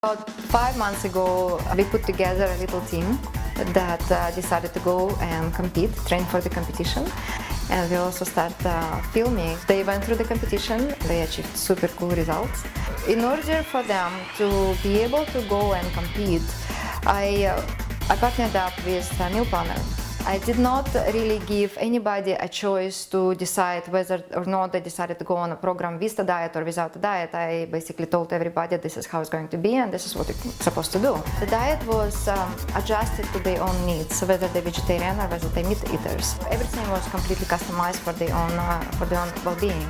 About 5 months ago, we put together a little team that decided to go and compete, train for the competition. And we also start filming. They went through the competition, they achieved super cool results. In order for them to be able to go and compete, I partnered up with a meal planner. I did not really give anybody a choice to decide whether or not they decided to go on a program with a diet or without a diet. I basically told everybody this is how it's going to be and this is what it's supposed to do. The diet was adjusted to their own needs, whether they're vegetarian or whether they're meat eaters. Everything was completely customized for their own well-being.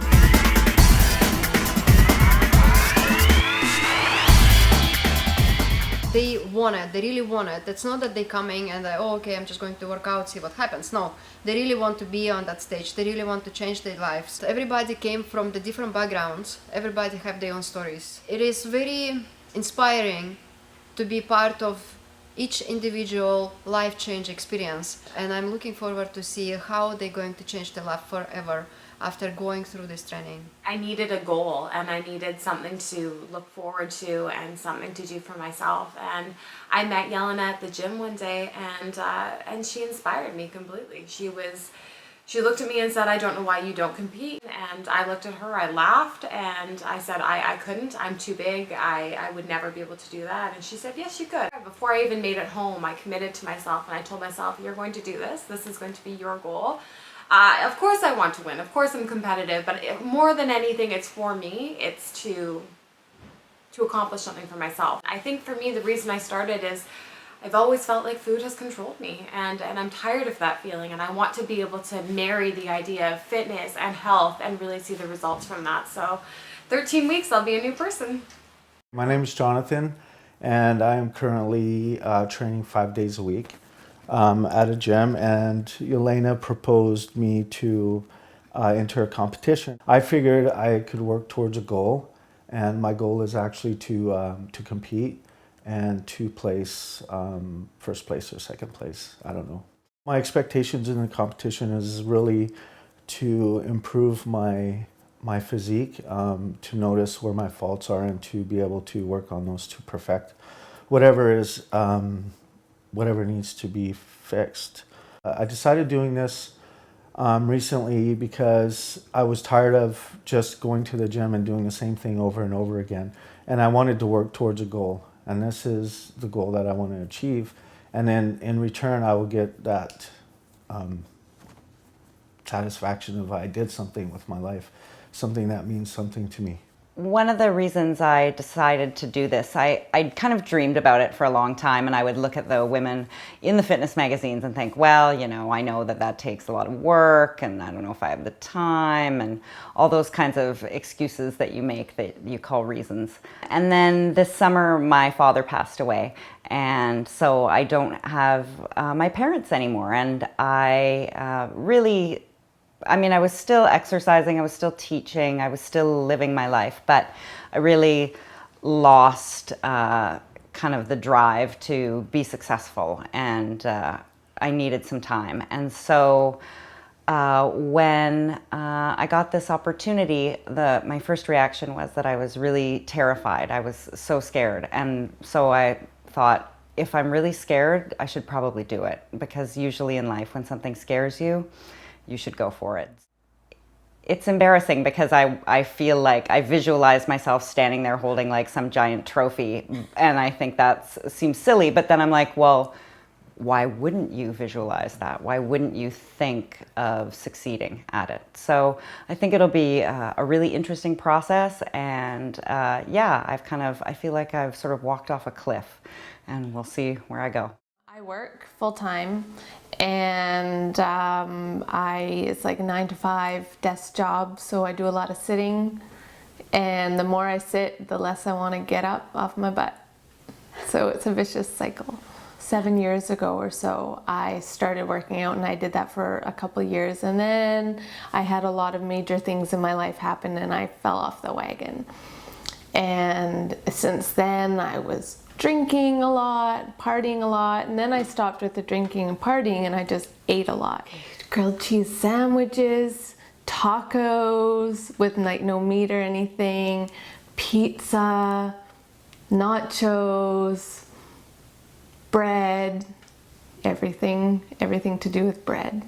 They want it, they really want it. It's not that they coming and oh, okay, I'm just going to work out, see what happens. No, they really want to be on that stage. They really want to change their lives. Everybody came from the different backgrounds. Everybody have their own stories. It is very inspiring to be part of each individual life change experience. And I'm looking forward to see how they're going to change their life forever after going through this training. I needed a goal and I needed something to look forward to and something to do for myself. And I met Elena at the gym one day and she inspired me completely. She looked at me and said, I don't know why you don't compete. And I looked at her, I laughed, and I said, I couldn't, I'm too big, I would never be able to do that. And she said, yes, you could. Before I even made it home, I committed to myself and I told myself, you're going to do this. This is going to be your goal. Of course I want to win, of course I'm competitive, but more than anything, it's for me. It's to accomplish something for myself. I think for me, the reason I started is I've always felt like food has controlled me, and I'm tired of that feeling, and I want to be able to marry the idea of fitness and health and really see the results from that. So 13 weeks, I'll be a new person. My name is Jonathan, and I am currently training 5 days a week at a gym, and Elena proposed me to enter a competition. I figured I could work towards a goal, and my goal is actually to compete and to place first place or second place. I don't know. My expectations in the competition is really to improve my physique, to notice where my faults are, and to be able to work on those to perfect whatever needs to be fixed. I decided doing this recently because I was tired of just going to the gym and doing the same thing over and over again. And I wanted to work towards a goal. And this is the goal that I want to achieve. And then in return, I will get that satisfaction of I did something with my life, something that means something to me. One of the reasons I decided to do this, I kind of dreamed about it for a long time, and I would look at the women in the fitness magazines and think, well, you know, I know that takes a lot of work, and I don't know if I have the time, and all those kinds of excuses that you make that you call reasons. And then this summer, my father passed away, and so I don't have my parents anymore, and I I was still exercising, I was still teaching, I was still living my life, but I really lost kind of the drive to be successful, and I needed some time. And so when I got this opportunity, my first reaction was that I was really terrified. I was so scared. And so I thought, if I'm really scared, I should probably do it, because usually in life, when something scares you, you should go for it. It's embarrassing because I feel like I visualize myself standing there holding like some giant trophy, and I think that seems silly, but then I'm like, well, why wouldn't you visualize that? Why wouldn't you think of succeeding at it? So I think it'll be a really interesting process, and yeah, I feel like I've sort of walked off a cliff, and we'll see where I go. I work full-time, and it's like a 9-to-5 desk job, so I do a lot of sitting, and the more I sit, the less I want to get up off my butt. So it's a vicious cycle. 7 years ago or so, I started working out, and I did that for a couple years, and then I had a lot of major things in my life happen, and I fell off the wagon. And since then, I was drinking a lot, partying a lot, and then I stopped with the drinking and partying, and I just ate a lot. Grilled cheese sandwiches, tacos with like no meat or anything, pizza, nachos, bread, everything to do with bread.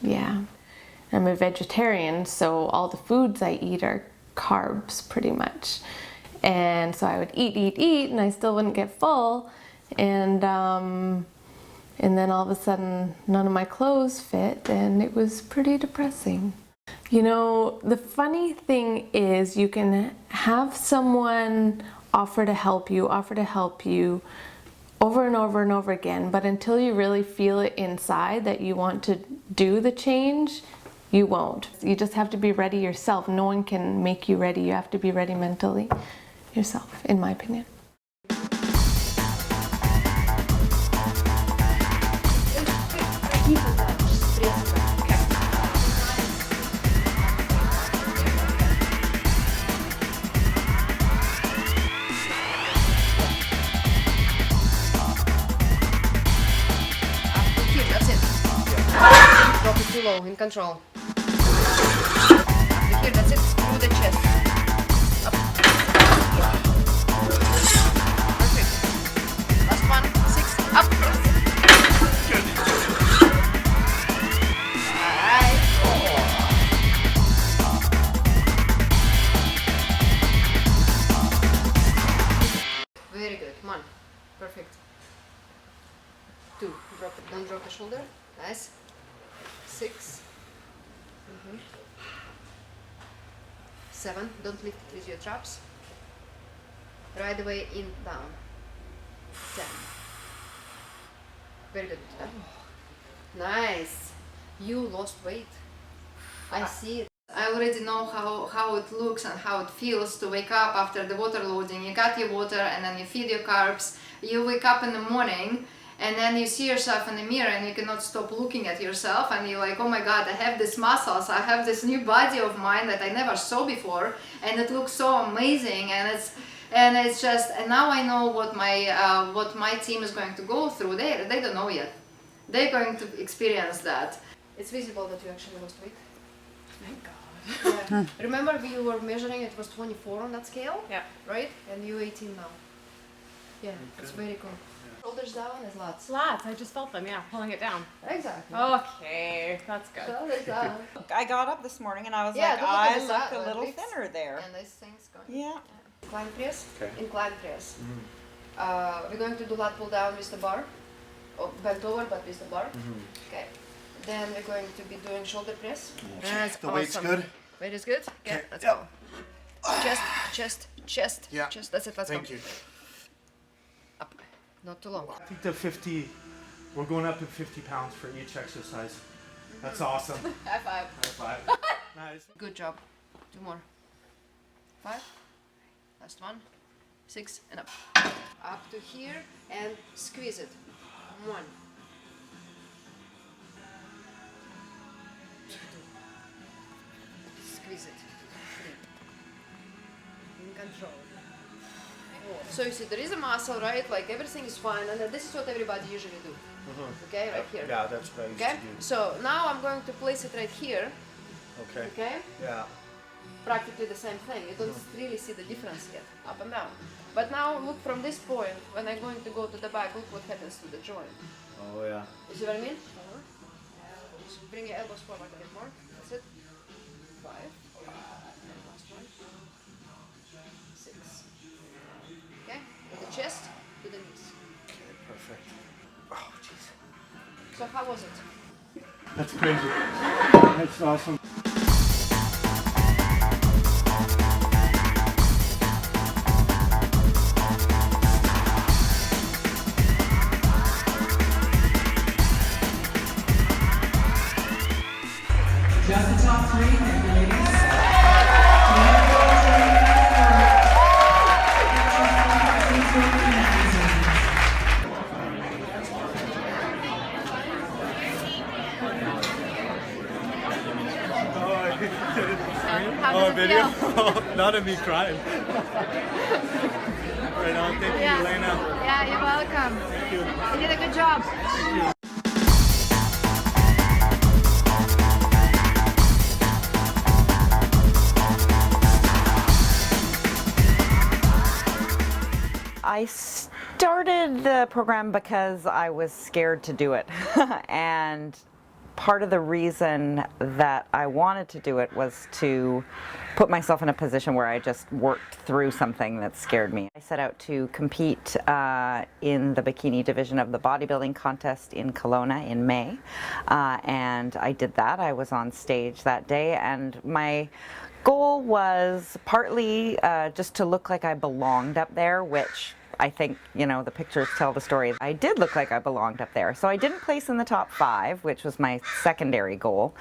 Yeah. I'm a vegetarian, so all the foods I eat are carbs pretty much. And so I would eat, and I still wouldn't get full. And then all of a sudden, none of my clothes fit, and it was pretty depressing. You know, the funny thing is you can have someone offer to help you over and over and over again, but until you really feel it inside that you want to do the change, you won't. You just have to be ready yourself. No one can make you ready. You have to be ready mentally yourself, in my opinion. Drop it too low, in control. After here, that's it, through the chest. Up. Perfect. Last one, 6, up. Good. Alright. Very good, come on. Perfect. 2, drop it, don't drop the shoulder. Nice. 6. 7. Don't lift it with your traps. Right away in, down. 10. Very good. Nice. You lost weight. I see it. I already know how it looks and how it feels to wake up after the water loading. You got your water and then you feed your carbs. You wake up in the morning and then you see yourself in the mirror and you cannot stop looking at yourself and you're like, oh my god, I have these muscles, I have this new body of mine that I never saw before, and it looks so amazing, and it's just, and now I know what my team is going to go through. They don't know yet. They're going to experience that. It's visible that you actually lost weight. Thank God. Yeah. Remember we were measuring, it was 24 on that scale? Yeah. Right? And you 18 now. Yeah, it's very cool. Shoulders down is lots. Lats, I just felt them, yeah, pulling it down. Exactly. Okay, that's good. Shoulders down. I got up this morning and I was Yeah, like, look at I the look side, a little legs. thinner there. And this thing's going. Yeah. Incline press. Okay. Incline press. We're going to do lat pull down with the bar. Oh, bent over, but with the bar. Okay. Then we're going to be doing shoulder press. That's The weight's good? Weight is good? Okay, Okay. let's Yep. go. Chest, chest, chest, Yeah. chest. That's it, let's Thank go. you. Up. Not too long. I think the 50, we're going up to 50 pounds for each exercise. That's awesome. High five. High five. Nice. Good job. 2 more. 5. Last one. 6 and up. Up to here and squeeze it. 1. 2. Squeeze it. 3. In control. 4. So you see there is a muscle, right? Like everything is fine, and then this is what everybody usually do. Okay, right here. Yeah, that's what I used Okay. to do. So now I'm going to place it right here. Okay. Okay. Yeah. Practically the same thing. You don't really see the difference yet, up and down. But now look from this point, when I'm going to go to the back, look what happens to the joint. Oh yeah. You see what I mean? So bring your elbows forward a bit more. That's it. 5. And last one. 6. Okay? With the chest to the knees. Okay, perfect. Oh jeez. So how was it? That's crazy. That's awesome. Got the top 3 there, ladies. How does it feel? Not of me crying. Right on. Thank you, Yeah. Elena. Yeah, you're welcome. You did a good job. I started the program because I was scared to do it. And part of the reason that I wanted to do it was to put myself in a position where I just worked through something that scared me. I set out to compete in the bikini division of the bodybuilding contest in Kelowna in May, and I did that. I was on stage that day, and my goal was partly just to look like I belonged up there, which I think, you know, the pictures tell the story. I did look like I belonged up there. So I didn't place in the top 5, which was my secondary goal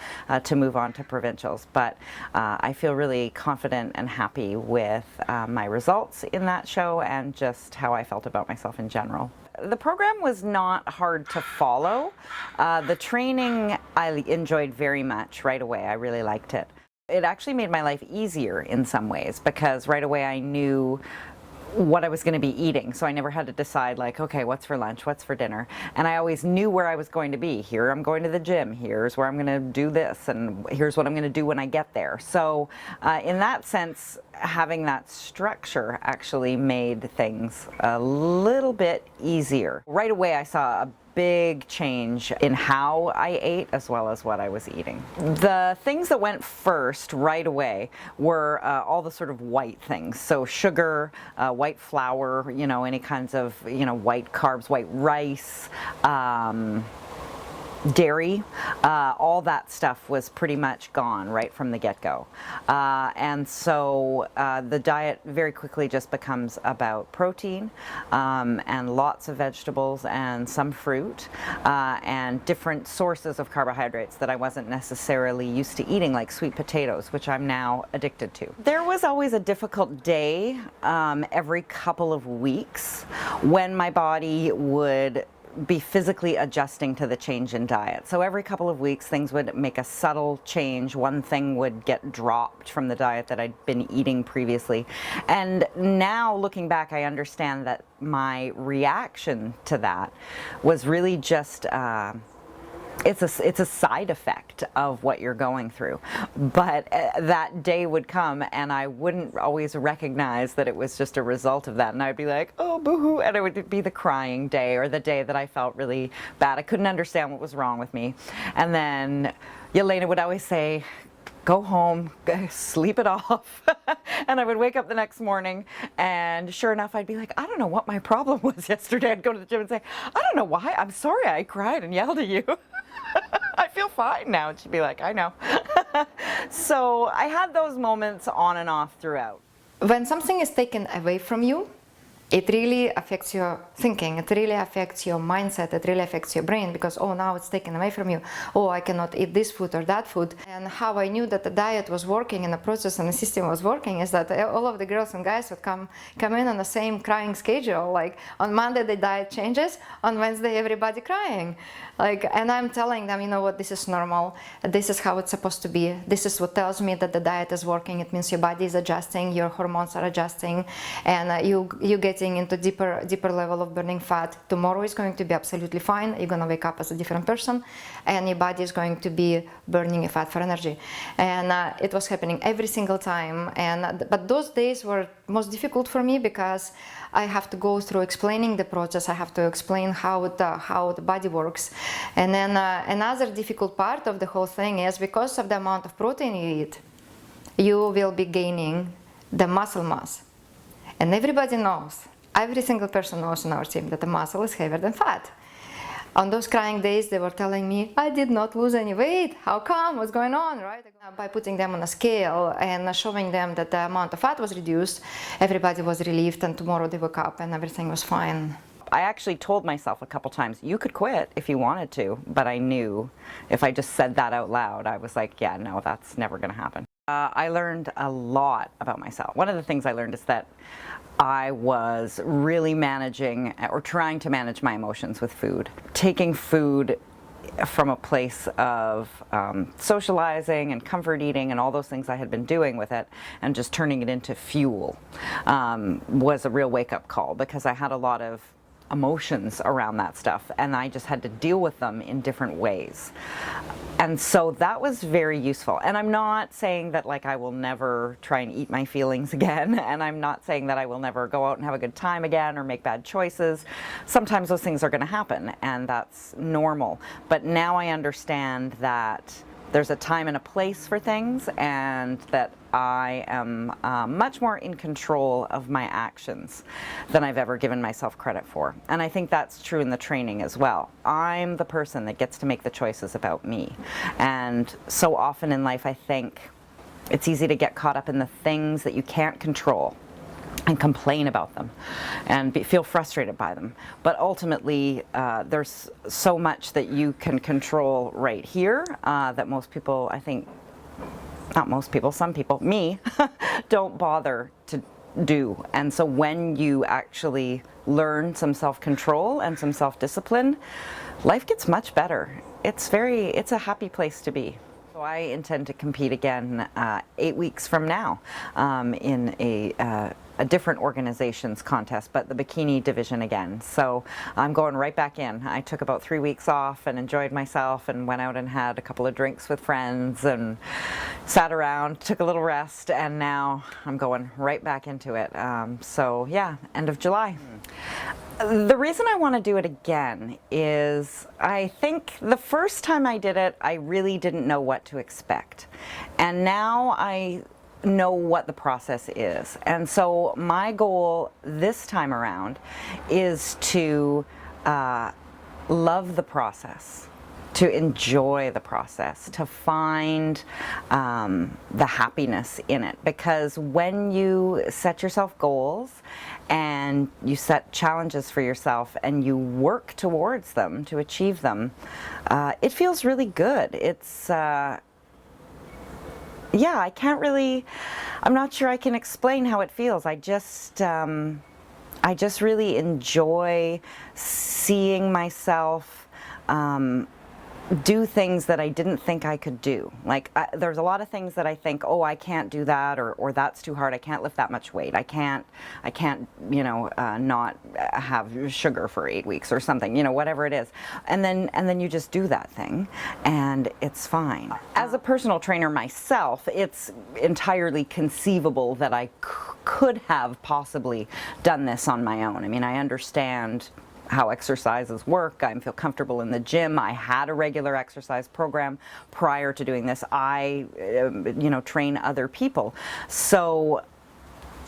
to move on to provincials. But I feel really confident and happy with my results in that show and just how I felt about myself in general. The program was not hard to follow. The training I enjoyed very much right away. I really liked it. It actually made my life easier in some ways because right away I knew what I was going to be eating, so I never had to decide like, okay, what's for lunch, what's for dinner, and I always knew where I was going to be. Here I'm going to the gym, here's where I'm going to do this, and here's what I'm going to do when I get there. So in that sense, having that structure actually made things a little bit easier. Right away I saw a big change in how I ate as well as what I was eating. The things that went first right away were all the sort of white things. So sugar, white flour, you know, any kinds of, you know, white carbs, white rice, dairy, all that stuff was pretty much gone right from the get-go. And so the diet very quickly just becomes about protein and lots of vegetables and some fruit and different sources of carbohydrates that I wasn't necessarily used to eating, like sweet potatoes, which I'm now addicted to. There was always a difficult day every couple of weeks when my body would be physically adjusting to the change in diet. So every couple of weeks things would make a subtle change. One thing would get dropped from the diet that I'd been eating previously. And now looking back, I understand that my reaction to that was really just it's a side effect of what you're going through. But that day would come and I wouldn't always recognize that it was just a result of that. And I'd be like, oh, boo-hoo. And it would be the crying day or the day that I felt really bad. I couldn't understand what was wrong with me. And then Elena would always say, go home, sleep it off. And I would wake up the next morning and sure enough, I'd be like, I don't know what my problem was yesterday. I'd go to the gym and say, I don't know why. I'm sorry I cried and yelled at you. I feel fine now. And she'd be like, I know. So I had those moments on and off throughout. When something is taken away from you, it really affects your thinking, it really affects your mindset, it really affects your brain because, oh, now it's taken away from you, oh, I cannot eat this food or that food. And how I knew that the diet was working and the process and the system was working is that all of the girls and guys would come in on the same crying schedule. Like on Monday the diet changes, on Wednesday everybody crying. And I'm telling them, you know what, this is normal, this is how it's supposed to be, this is what tells me that the diet is working. It means your body is adjusting, your hormones are adjusting, and you get into deeper level of burning fat. Tomorrow is going to be absolutely fine. You're going to wake up as a different person and your body is going to be burning your fat for energy. And it was happening every single time. But those days were most difficult for me because I have to go through explaining the process. I have to explain how the body works. And then another difficult part of the whole thing is because of the amount of protein you eat, you will be gaining the muscle mass. And everybody knows, every single person knows in our team that the muscle is heavier than fat. On those crying days, they were telling me, I did not lose any weight. How come? What's going on, right? By putting them on a scale and showing them that the amount of fat was reduced, everybody was relieved, and tomorrow they woke up and everything was fine. I actually told myself a couple times, you could quit if you wanted to, but I knew if I just said that out loud, I was like, yeah, no, that's never going to happen. I learned a lot about myself. One of the things I learned is that I was really managing or trying to manage my emotions with food. Taking food from a place of socializing and comfort eating and all those things I had been doing with it and just turning it into fuel was a real wake-up call because I had a lot of emotions around that stuff and I just had to deal with them in different ways. And so that was very useful. And I'm not saying that like I will never try and eat my feelings again, and I'm not saying that I will never go out and have a good time again or make bad choices. Sometimes those things are going to happen, and that's normal. But now I understand that there's a time and a place for things, and that I am much more in control of my actions than I've ever given myself credit for. And I think that's true in the training as well. I'm the person that gets to make the choices about me. And so often in life, I think it's easy to get caught up in the things that you can't control and complain about them and feel frustrated by them. But ultimately, there's so much that you can control right here that most people, I think, not most people, some people, me, don't bother to do. And so when you actually learn some self-control and some self-discipline, life gets much better. It's a happy place to be. So I intend to compete again 8 weeks from now in a different organization's contest, but the bikini division again. So I'm going right back in. I took about 3 weeks off and enjoyed myself and went out and had a couple of drinks with friends and sat around, took a little rest, and now I'm going right back into it. So yeah, end of July. The reason I want to do it again is I think the first time I did it, I really didn't know what to expect. And now I know what the process is. And so my goal this time around is to love the process, to enjoy the process, to find the happiness in it. Because when you set yourself goals and you set challenges for yourself and you work towards them to achieve them, it feels really good. It's yeah, I'm not sure I can explain how it feels. I just really enjoy seeing myself do things that I didn't think I could do. Like there's a lot of things that I think, oh, I can't do that, or that's too hard. I can't lift that much weight. I can't, you know, not have sugar for 8 weeks or something, you know, whatever it is. And then you just do that thing and it's fine. As a personal trainer myself, it's entirely conceivable that I could have possibly done this on my own. I mean, I understand how exercises work. I feel comfortable in the gym. I had a regular exercise program prior to doing this. I, you know, train other people. So,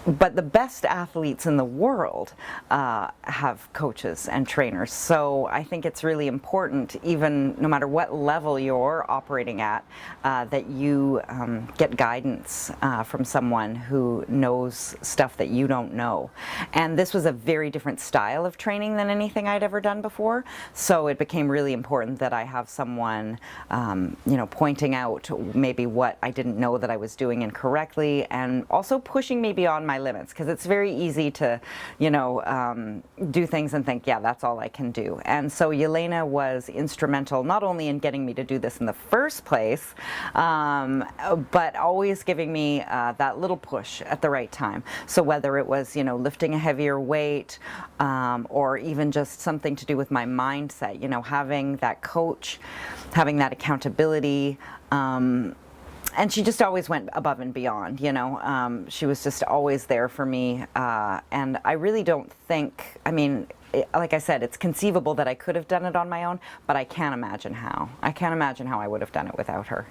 but the best athletes in the world have coaches and trainers. So I think it's really important, even no matter what level you're operating at, that you get guidance from someone who knows stuff that you don't know. And this was a very different style of training than anything I'd ever done before. So it became really important that I have someone, you know, pointing out maybe what I didn't know that I was doing incorrectly, and also pushing me beyond my limits, because it's very easy to, you know, do things and think, yeah, that's all I can do. And so Elena was instrumental not only in getting me to do this in the first place, but always giving me that little push at the right time. So whether it was, you know, lifting a heavier weight, or even just something to do with my mindset, you know, having that coach, having that accountability, and she just always went above and beyond, you know. She was just always there for me. And I really don't think, I mean, like I said, it's conceivable that I could have done it on my own, but I can't imagine how. I can't imagine how I would have done it without her.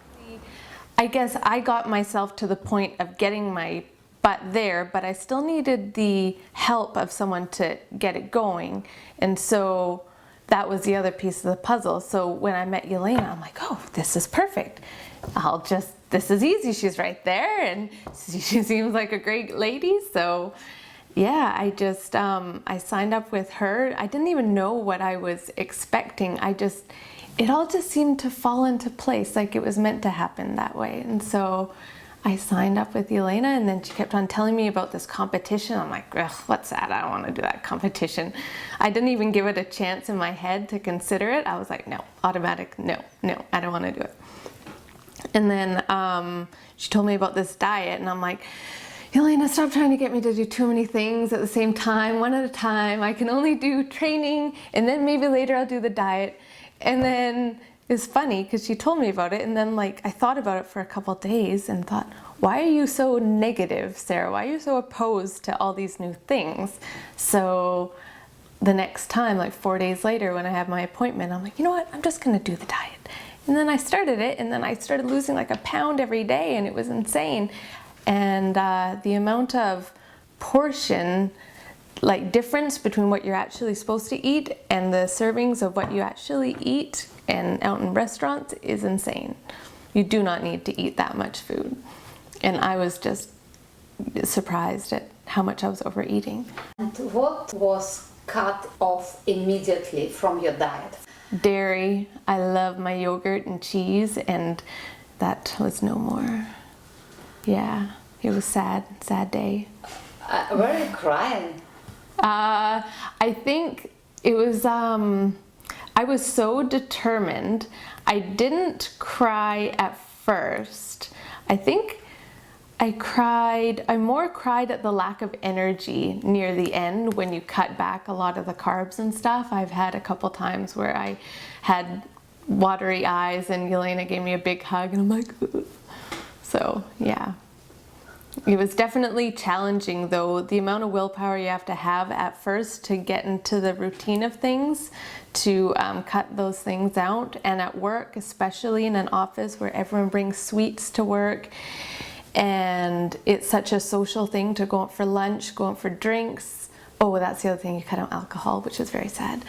I guess I got myself to the point of getting my butt there, but I still needed the help of someone to get it going. And so that was the other piece of the puzzle. So when I met Elena, I'm like, oh, this is perfect. This is easy. She's right there, and she seems like a great lady. So yeah, I signed up with her. I didn't even know what I was expecting. It all just seemed to fall into place, like it was meant to happen that way. And so I signed up with Elena, and then she kept on telling me about this competition. I'm like, ugh, what's that? I don't want to do that competition. I didn't even give it a chance in my head to consider it. I was like, no, automatic, no, I don't want to do it. And then she told me about this diet, and I'm like, Elena, stop trying to get me to do too many things at the same time, one at a time. I can only do training, and then maybe later I'll do the diet. And then it was funny because she told me about it, and then like I thought about it for a couple days and thought, why are you so negative, Sarah? Why are you so opposed to all these new things? So the next time, like 4 days later when I had my appointment, I'm like, you know what, I'm just gonna do the diet. And then I started it, and then I started losing like a pound every day, and it was insane. And the amount of portion like difference between what you're actually supposed to eat and the servings of what you actually eat and out in restaurants is insane. You do not need to eat that much food. And I was just surprised at how much I was overeating. And what was cut off immediately from your diet? Dairy. I love my yogurt and cheese, and that was no more. Yeah, it was sad day. Were you crying? I think it was, I was so determined. I didn't cry at first. I think I more cried at the lack of energy near the end when you cut back a lot of the carbs and stuff. I've had a couple times where I had watery eyes and Elena gave me a big hug and I'm like, ugh. So yeah. It was definitely challenging though, the amount of willpower you have to have at first to get into the routine of things, to cut those things out. And at work, especially in an office where everyone brings sweets to work, and it's such a social thing to go out for lunch, go out for drinks. Oh, that's the other thing, you cut out alcohol, which is very sad.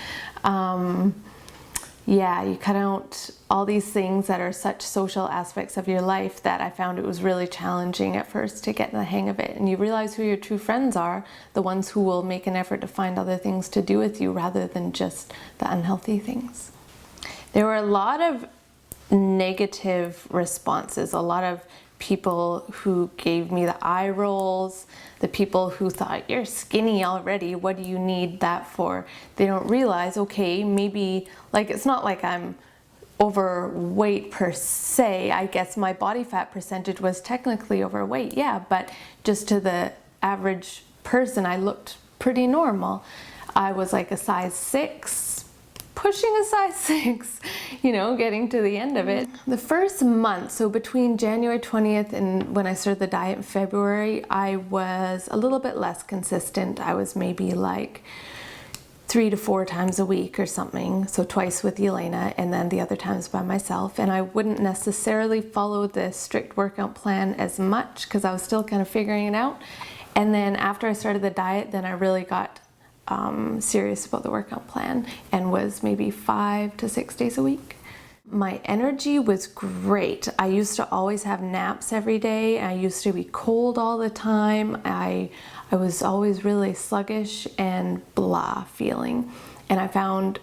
Yeah, you cut out all these things that are such social aspects of your life that I found it was really challenging at first to get the hang of it. And you realize who your true friends are, the ones who will make an effort to find other things to do with you rather than just the unhealthy things. There were a lot of negative responses, a lot of people who gave me the eye rolls, the people who thought, you're skinny already, what do you need that for? They don't realize, okay, maybe, like, it's not like I'm overweight per se. I guess my body fat percentage was technically overweight, yeah, but just to the average person, I looked pretty normal. I was like a size 6, pushing a size 6, you know, getting to the end of it. The first month, so between January 20th and when I started the diet in February, I was a little bit less consistent. I was maybe like 3 to 4 times a week or something, so twice with Elena and then the other times by myself. And I wouldn't necessarily follow the strict workout plan as much because I was still kind of figuring it out. And then after I started the diet, then I really got serious about the workout plan and was maybe 5 to 6 days a week. My energy was great. I used to always have naps every day. I used to be cold all the time. I was always really sluggish and blah feeling. And I found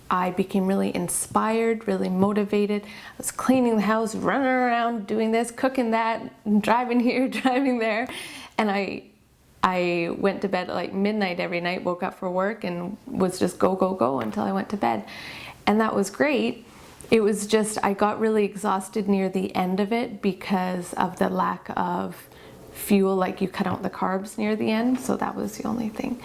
I became really inspired, really motivated. I was cleaning the house, running around, doing this, cooking that, driving here, driving there. And I went to bed at like midnight every night, woke up for work and was just go, go, go until I went to bed. And that was great. It was just, I got really exhausted near the end of it because of the lack of fuel, like you cut out the carbs near the end. So that was the only thing.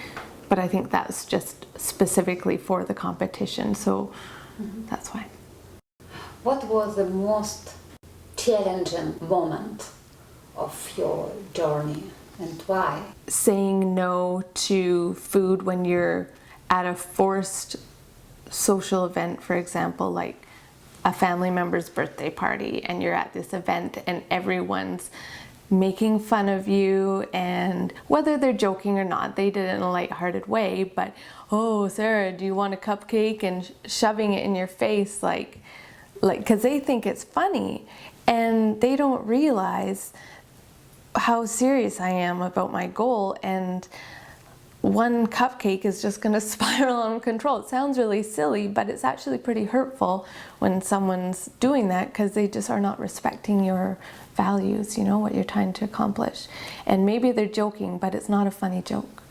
But I think that's just specifically for the competition. So that's why. What was the most challenging moment of your journey? And why? Saying no to food when you're at a forced social event, for example, like a family member's birthday party, and you're at this event and everyone's making fun of you, and whether they're joking or not, they did it in a lighthearted way, but, oh, Sarah, do you want a cupcake? And shoving it in your face, like, because they think it's funny, and they don't realize how serious I am about my goal, and one cupcake is just going to spiral out of control. It sounds really silly, but it's actually pretty hurtful when someone's doing that because they just are not respecting your values, you know, what you're trying to accomplish. And maybe they're joking, but it's not a funny joke.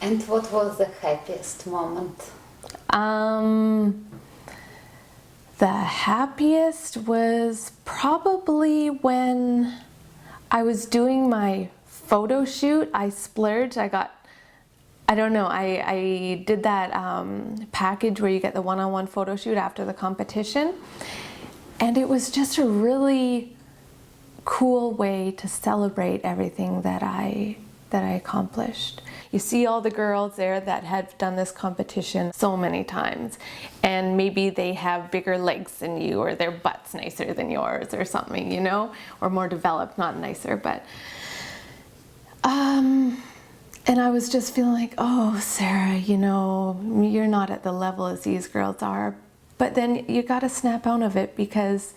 And what was the happiest moment? The happiest was probably when I was doing my photo shoot. I splurged. I got I don't know, I did that package where you get the one-on-one photo shoot after the competition, and it was just a really cool way to celebrate everything that I accomplished. You see all the girls there that have done this competition so many times, and maybe they have bigger legs than you, or their butt's nicer than yours or something, you know, or more developed, not nicer, but and I was just feeling like, oh, Sarah, you know, you're not at the level as these girls are. But then you got to snap out of it, because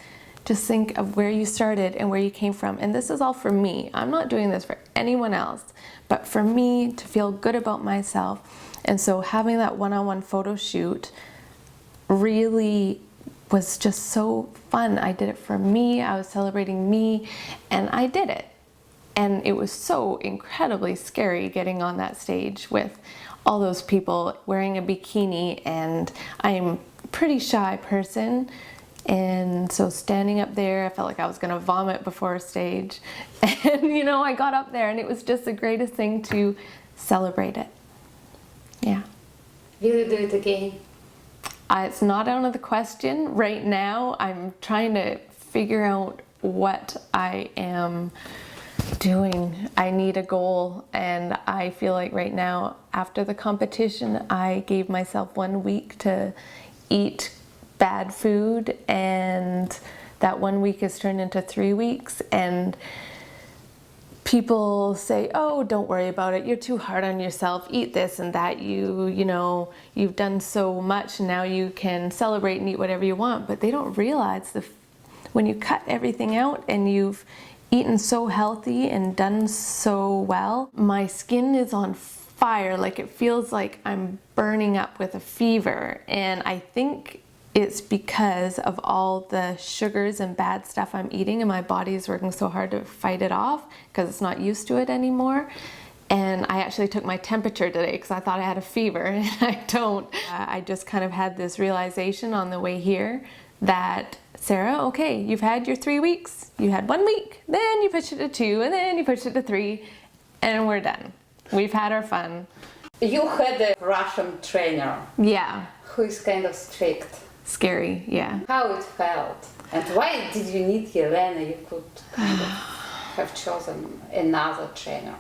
just think of where you started and where you came from. And this is all for me. I'm not doing this for anyone else, but for me to feel good about myself. And so having that one-on-one photo shoot really was just so fun. I did it for me. I was celebrating me, and I did it. And it was so incredibly scary getting on that stage with all those people wearing a bikini, and I'm a pretty shy person. And so standing up there, I felt like I was gonna vomit before stage. And you know, I got up there and it was just the greatest thing to celebrate it. Yeah. Will you do it again? It's not out of the question. Right now, I'm trying to figure out what I am doing. I need a goal, and I feel like right now, after the competition, I gave myself 1 week to eat bad food, and that 1 week has turned into 3 weeks, and people say, oh, don't worry about it, you're too hard on yourself, eat this and that, you know, you've done so much, now you can celebrate and eat whatever you want. But they don't realize when you cut everything out and you've eaten so healthy and done so well, my skin is on fire, like it feels like I'm burning up with a fever. And I think it's because of all the sugars and bad stuff I'm eating, and my body is working so hard to fight it off because it's not used to it anymore. And I actually took my temperature today because I thought I had a fever, and I don't. I just kind of had this realization on the way here that, Sarah, okay, you've had your 3 weeks. You had 1 week, then you pushed it to 2, and then you pushed it to 3, and we're done. We've had our fun. You had a Russian trainer. Yeah. Who is kind of strict. Scary, yeah. How it felt? And why did you need Elena? You could kind of have chosen another trainer.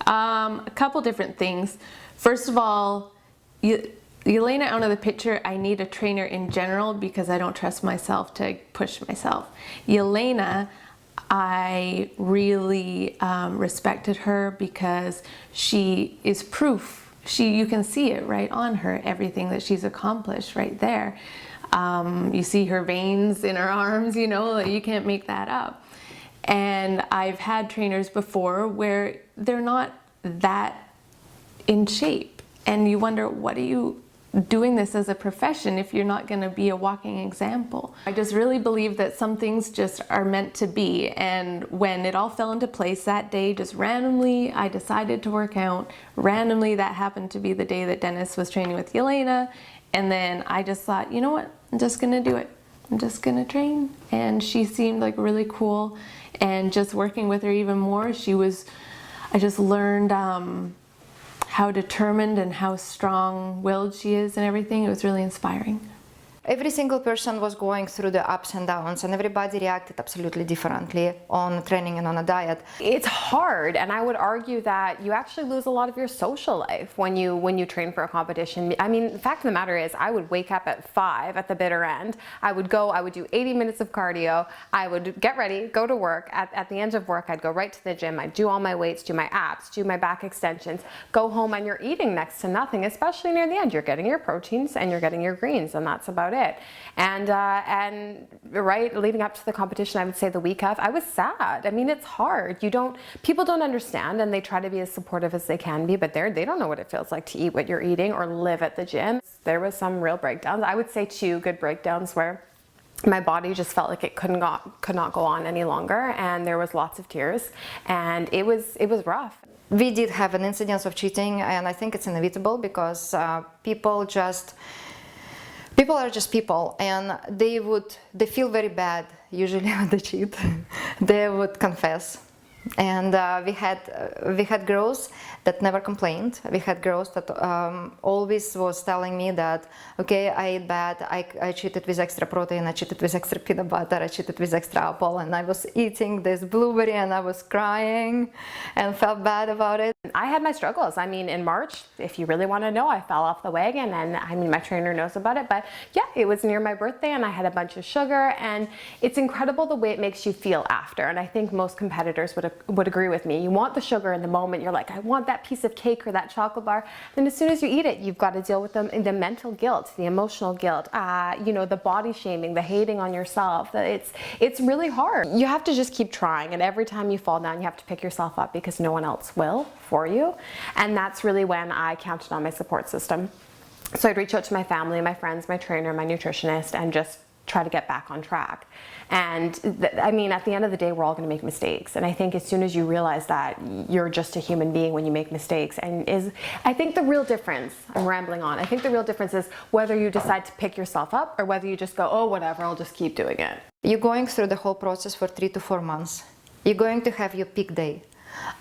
A couple different things. First of all, Elena out of the picture, I need a trainer in general because I don't trust myself to push myself. Elena, I really respected her because she is proof. You can see it right on her, everything that she's accomplished right there. You see her veins in her arms, you know, you can't make that up. And I've had trainers before where they're not that in shape, and you wonder, what are you doing this as a profession if you're not going to be a walking example? I just really believe that some things just are meant to be, and when it all fell into place that day, just randomly I decided to work out. Randomly that happened to be the day that Dennis was training with Elena, and then I just thought, you know what, I'm just gonna do it. I'm just gonna train. And she seemed like really cool, and just working with her even more, I just learned how determined and how strong-willed she is and everything. It was really inspiring. Every single person was going through the ups and downs, and everybody reacted absolutely differently on training and on a diet. It's hard, and I would argue that you actually lose a lot of your social life when you train for a competition. I mean, the fact of the matter is, I would wake up at 5 at the bitter end. I would do 80 minutes of cardio. I would get ready, go to work. At the end of work, I'd go right to the gym. I'd do all my weights, do my abs, do my back extensions, go home, and you're eating next to nothing, especially near the end. You're getting your proteins and you're getting your greens, and that's about it. And right, leading up to the competition, I would say the week of, I was sad. I mean, it's hard. People don't understand, and they try to be as supportive as they can be, but they don't know what it feels like to eat what you're eating or live at the gym. There was some real breakdowns. I would say 2 good breakdowns where my body just felt like it could not go on any longer, and there was lots of tears, and it was rough. We did have an incidence of cheating, and I think it's inevitable because people are just people, and they feel very bad usually when they cheat. They would confess And we had girls that never complained. We had girls that always was telling me that, okay, I ate bad, I cheated with extra protein, I cheated with extra peanut butter, I cheated with extra apple, and I was eating this blueberry and I was crying and felt bad about it. I had my struggles. I mean, in March, if you really want to know, I fell off the wagon, and I mean, my trainer knows about it, but yeah, it was near my birthday and I had a bunch of sugar, and it's incredible the way it makes you feel after. And I think most competitors would agree with me. You want the sugar in the moment. You're like, I want that piece of cake or that chocolate bar. Then as soon as you eat it, you've got to deal with the mental guilt, the emotional guilt, you know, the body shaming, the hating on yourself. It's really hard. You have to just keep trying, and every time you fall down, you have to pick yourself up because no one else will for you. And that's really when I counted on my support system. So I'd reach out to my family, my friends, my trainer, my nutritionist, and just try to get back on track. And I mean, at the end of the day, we're all going to make mistakes. And I think as soon as you realize that you're just a human being when you make mistakes, I think the real difference, I'm rambling on, I think the real difference is whether you decide to pick yourself up or whether you just go, oh, whatever, I'll just keep doing it. You're going through the whole process for 3 to 4 months. You're going to have your peak day.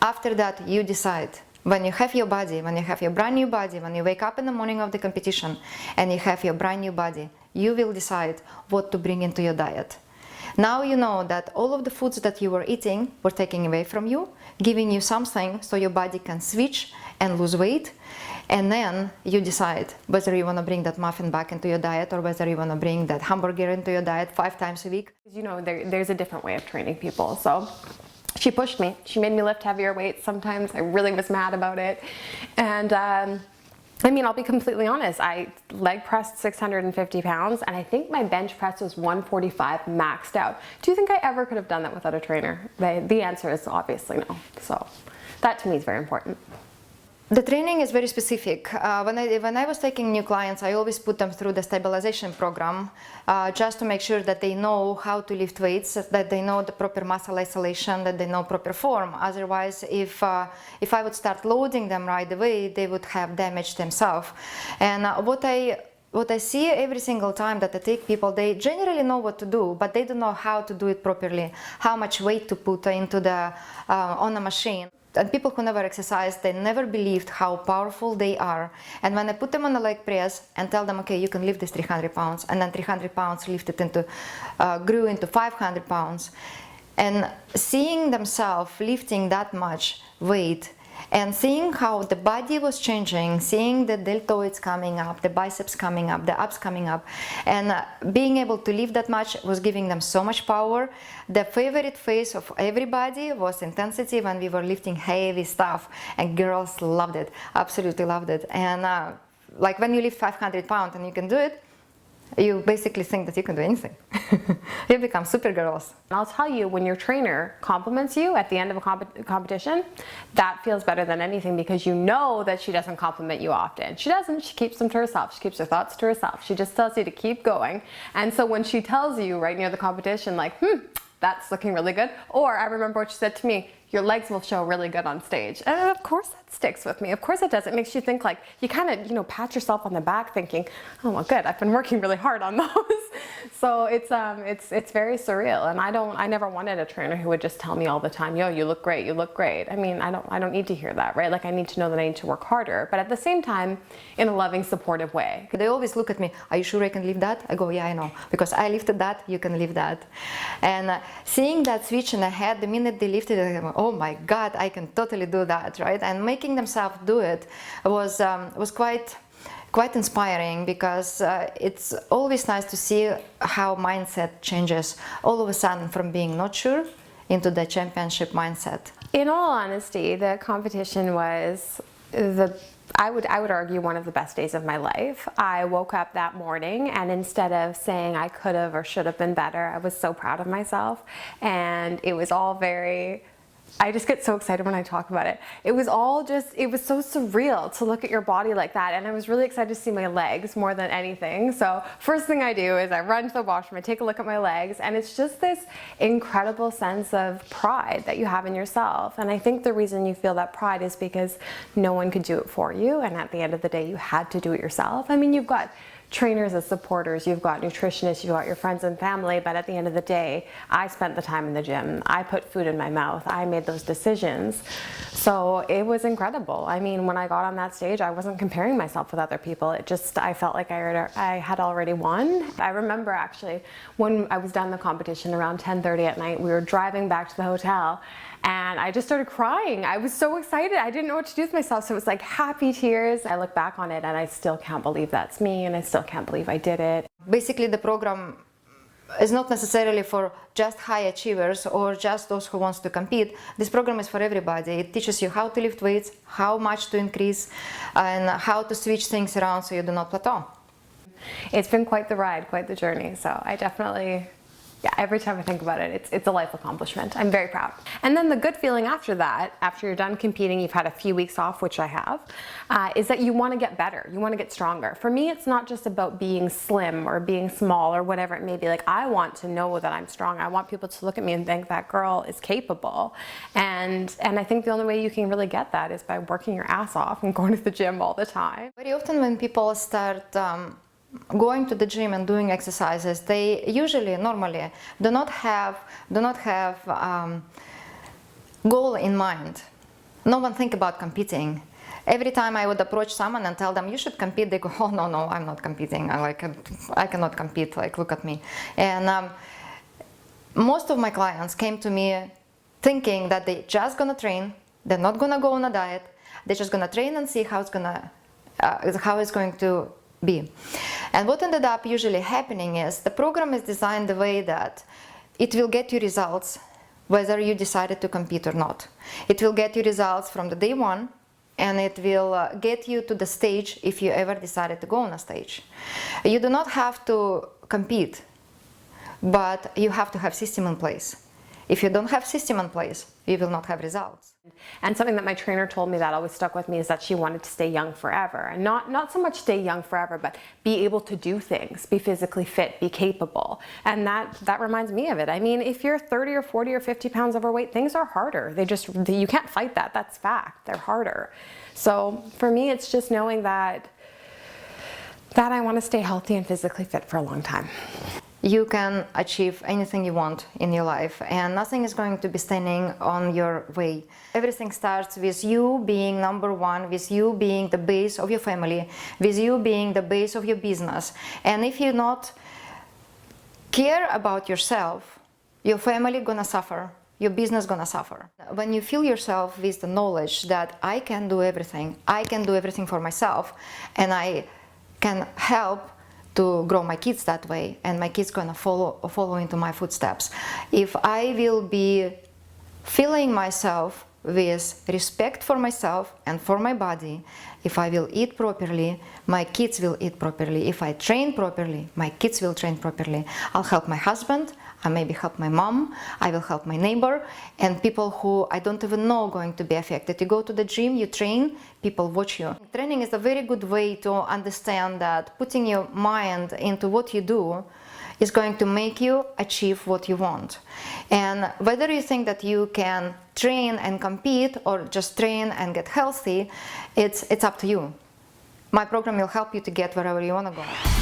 After that, you decide. When you have your body, when you have your brand new body, when you wake up in the morning of the competition and you have your brand new body, you will decide what to bring into your diet. Now you know that all of the foods that you were eating were taken away from you, giving you something so your body can switch and lose weight. And then you decide whether you want to bring that muffin back into your diet or whether you want to bring that hamburger into your diet 5 times a week. You know, there's a different way of training people. So she pushed me. She made me lift heavier weights sometimes. I really was mad about it. And I mean, I'll be completely honest. I leg pressed 650 pounds, and I think my bench press was 145 maxed out. Do you think I ever could have done that without a trainer? The answer is obviously no. So that to me is very important. The training is very specific. When I was taking new clients, I always put them through the stabilization program just to make sure that they know how to lift weights, that they know the proper muscle isolation, that they know proper form. Otherwise, if I would start loading them right away, they would have damaged themselves. And what I see every single time that I take people, they generally know what to do, but they don't know how to do it properly, how much weight to put into on a machine. And people who never exercise, they never believed how powerful they are. And when I put them on a leg press and tell them, okay, you can lift this 300 pounds, and then 300 pounds lifted grew into 500 pounds, and seeing themselves lifting that much weight, and seeing how the body was changing, seeing the deltoids coming up, the biceps coming up, the abs coming up, and being able to lift that much was giving them so much power. The favorite phase of everybody was intensity when we were lifting heavy stuff, and girls loved it, absolutely loved it. And like when you lift 500 pounds and you can do it, you basically think that you can do anything. You become super girls. I'll tell you, when your trainer compliments you at the end of a competition, that feels better than anything, because you know that she doesn't compliment you often. She doesn't. She keeps them to herself. She keeps her thoughts to herself. She just tells you to keep going. And so when she tells you right near the competition, like, that's looking really good. Or I remember what she said to me, your legs will show really good on stage. And of course that sticks with me. Of course it does. It makes you think, like, you kind of, pat yourself on the back thinking, oh, well, good, I've been working really hard on those. So it's very surreal. And I never wanted a trainer who would just tell me all the time, yo, you look great, you look great. I mean, I don't need to hear that, right? Like, I need to know that I need to work harder, but at the same time, in a loving, supportive way. They always look at me, are you sure I can lift that? I go, yeah, I know, because I lifted that, you can lift that. And seeing that switch in the head, the minute they lifted it, I go, oh my God, I can totally do that, right? And making themselves do it was quite inspiring, because it's always nice to see how mindset changes all of a sudden from being not sure into the championship mindset. In all honesty, the competition was I would argue one of the best days of my life. I woke up that morning, and instead of saying I could have or should have been better, I was so proud of myself, and it was all I just get so excited when I talk about it. It was so surreal to look at your body like that, and I was really excited to see my legs more than anything. So first thing I do is I run to the washroom, I take a look at my legs, and it's just this incredible sense of pride that you have in yourself. And I think the reason you feel that pride is because no one could do it for you, and at the end of the day you had to do it yourself. I mean, you've got trainers as supporters, you've got nutritionists, you've got your friends and family, but at the end of the day, I spent the time in the gym. I put food in my mouth. I made those decisions. So it was incredible. I mean, when I got on that stage, I wasn't comparing myself with other people. I felt like I had already won. I remember actually when I was done the competition around 10:30 at night, we were driving back to the hotel and I just started crying. I was so excited. I didn't know what to do with myself. So it was like happy tears. I look back on it and I still can't believe that's me, and I still can't believe I did it. Basically, the program is not necessarily for just high achievers or just those who wants to compete. This program is for everybody. It teaches you how to lift weights, how much to increase, and how to switch things around so you do not plateau. It's been quite the ride, quite the journey. So I definitely, every time I think about it, it's a life accomplishment. I'm very proud. And then the good feeling after that, after you're done competing, you've had a few weeks off, which I have, is that you want to get better. You want to get stronger. For me, it's not just about being slim or being small or whatever it may be. Like, I want to know that I'm strong. I want people to look at me and think that girl is capable. And I think the only way you can really get that is by working your ass off and going to the gym all the time. Very often when people start going to the gym and doing exercises, they normally do not have goal in mind. No one think about competing. Every time I would approach someone and tell them you should compete, they go, oh no, I'm not competing. I cannot compete. Like, look at me. And most of my clients came to me thinking that they're just gonna train. They're not gonna go on a diet. They're just gonna train and see how it's going to be. And what ended up usually happening is the program is designed the way that it will get you results whether you decided to compete or not. It will get you results from the day one, and it will get you to the stage if you ever decided to go on a stage. You do not have to compete, but you have to have system in place. If you don't have system in place, you will not have results. And something that my trainer told me that always stuck with me is that she wanted to stay young forever. And not so much stay young forever, but be able to do things, be physically fit, be capable. And that reminds me of it. I mean, if you're 30 or 40 or 50 pounds overweight, things are harder. You can't fight that. That's fact. They're harder. So for me, it's just knowing that I want to stay healthy and physically fit for a long time. You can achieve anything you want in your life, and nothing is going to be standing on your way. Everything starts with you being number one, with you being the base of your family, with you being the base of your business. And if you not care about yourself, your family gonna suffer, your business gonna suffer. When you fill yourself with the knowledge that I can do everything for myself, and I can help to grow my kids that way, and my kids gonna follow into my footsteps. If I will be filling myself with respect for myself and for my body, if I will eat properly, my kids will eat properly. If I train properly, my kids will train properly. I'll help my husband, I maybe help my mom, I will help my neighbor, and people who I don't even know going to be affected. You go to the gym, you train, people watch you. Training is a very good way to understand that putting your mind into what you do is going to make you achieve what you want. And whether you think that you can train and compete or just train and get healthy, it's up to you. My program will help you to get wherever you want to go.